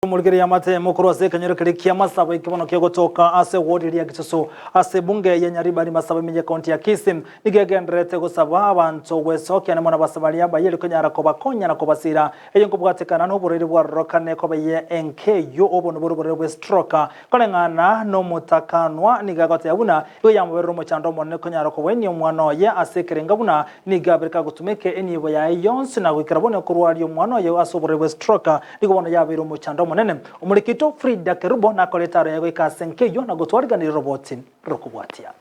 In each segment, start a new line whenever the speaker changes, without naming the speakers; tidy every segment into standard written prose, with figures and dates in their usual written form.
Mulgiri yamate mukuru ase kanyero kirikia masaba ikibono kyo gotoka ase wodi ya Gisoso ase bunge ya Nyaribari masaba minye kaunti ya Kisii nigegendrete gusaba abantu weso cyane mona basabali abayeli konyara ko bakonya na ko basira eyo ngubwatekana no buriri bwa rokane ko baye NKU obono burubure bwe stroke kolengana no mutakanwa nigagote yabuna yo yamubero mu cyando mone konyara ko wenye umwana ye ase kerengabuna nigabirika gutumeke enibo ya yonse na gukirabone ko rwari umwana ye asobure bwe stroke nigobona yabiro mu cyando monene umurikito Frida Kerubo na koletaro yago ikasenkeyo na gutwarganira roboti rokubwatia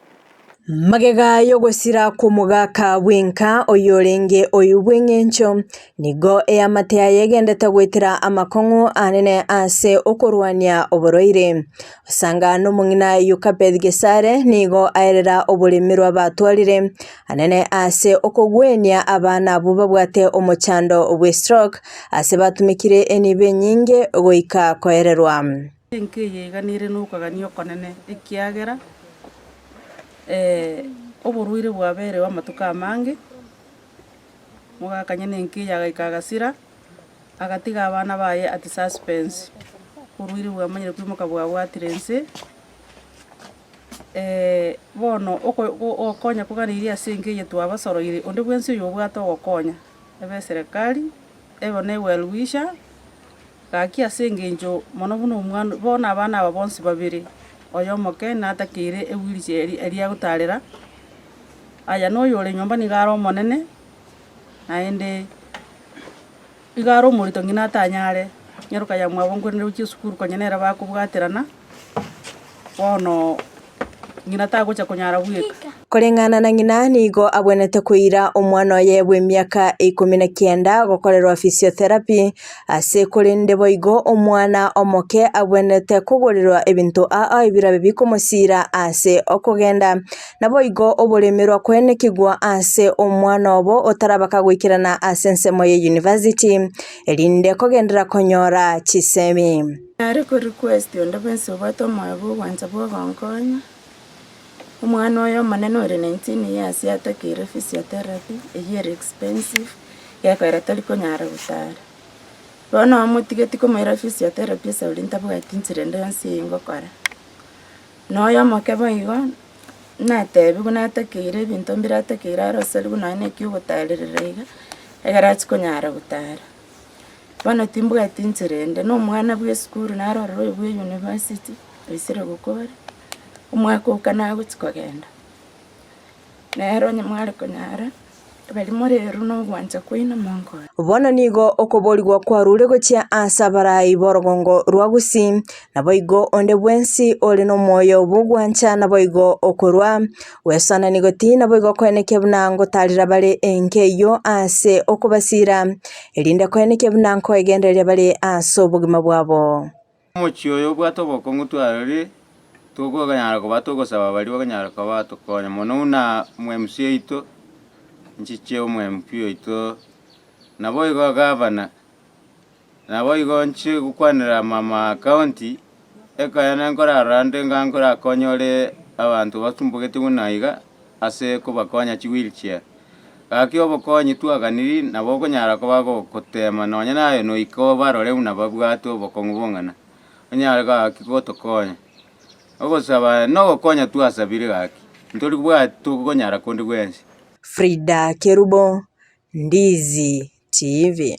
magega yogosira kumugaka wenka oyorenge oyubwengencho nigo eyamatea yegendeta gwetira amakongo anene ase okorwania oboroire osanga no mungina Yukabeth Gesare nigo aerera obulimirwa batwarire anene ase okogwenia abana buba bwate omochando obwe stroke ase batumikire enibe nyinge goika koererwa
nkeye ganire nukaganio konene ikiagera oburuire bwabere wa matuka mangi mugakanye nenkiya gaikagasira agatiga abana baye ati suspense uruire bwamanyire kwimuka bwabwatirense bono okonya kuganiria sinkiye twabasoroire onde bwensi yo bwato okonya ebe serikali ebo ne welwisha gakia singinjo mono buno umwana bona abana babonsi babiri oyomoke natakire ewilicheri elia gutarira aya no yole nyomba ni garo monene naende igaro murito ngina tanyare nyaruka ya mwabongo ne uchi sukuru konyenera bakubwaterana wono ngina tagocha konyara bwika
kolengana na ngina nigo abwenete kuira omwana yebwe myaka 19 gokorerwa physiotherapy ase kolende boigo omwana omoke abwenete kugorirwa ebintu ibirabe bikomosira ase okogenda na boigo obulemerwa kwenekigwa ase omwana obo otarabaka gwikirana ase nsemo ye university elinde kogendera konyora chisemi
ari ko request onda benso bato mabo wanza bo bankonya umwana oyo maneno ore 19 years yatakire physiotherapy a year expensive yakwera taliko nyara gutara bono amutigeti ko mera physiotherapy saulinta bwatinsire ndansi ngokora noyo makebo igo natebi gunatakire bintu mbiratakire arosali gunane kyugutarerega egarati ko nyara gutara bono timbwatinsire nde no mwana bwe school naroro bwe university isire gukora umwaka ukana gutsikogenda nero nyamwari konyara bali moreru no gwanja kwina mongo
bono nigo okoboligwa kwarure gochia asabara iborogongo rwagusi naboigo onde bwensi ole no moyo bugwancha naboigo okorwa wesana nigoti naboigo kweneke bunango talira bale NKU ase okubasira elinde kweneke bunango egenderere bale aso bugima bwabo
mochioyo bwatoboko ngutwarire tuko ganyara ko batuko saba bali baganyara ko batukonya mono na MMC ito nchiche MMP ito naboigo gavana naboigo nchi gukwanira mama county ekayana nkora rande ngankora konyore abantu batumbugete bunayiga ase ko bakonya chi wheelchair akyo bokonyi tuaganiri nabo ganyara ko bago kotema nonya nayo no iko barore una babwato bokongubongana onyara ga kikotokonya ogosaba no konya tuasabire gaki ntori kubwa tukonyara kondi gwensi
Frida Kerubo, Ndizi TV.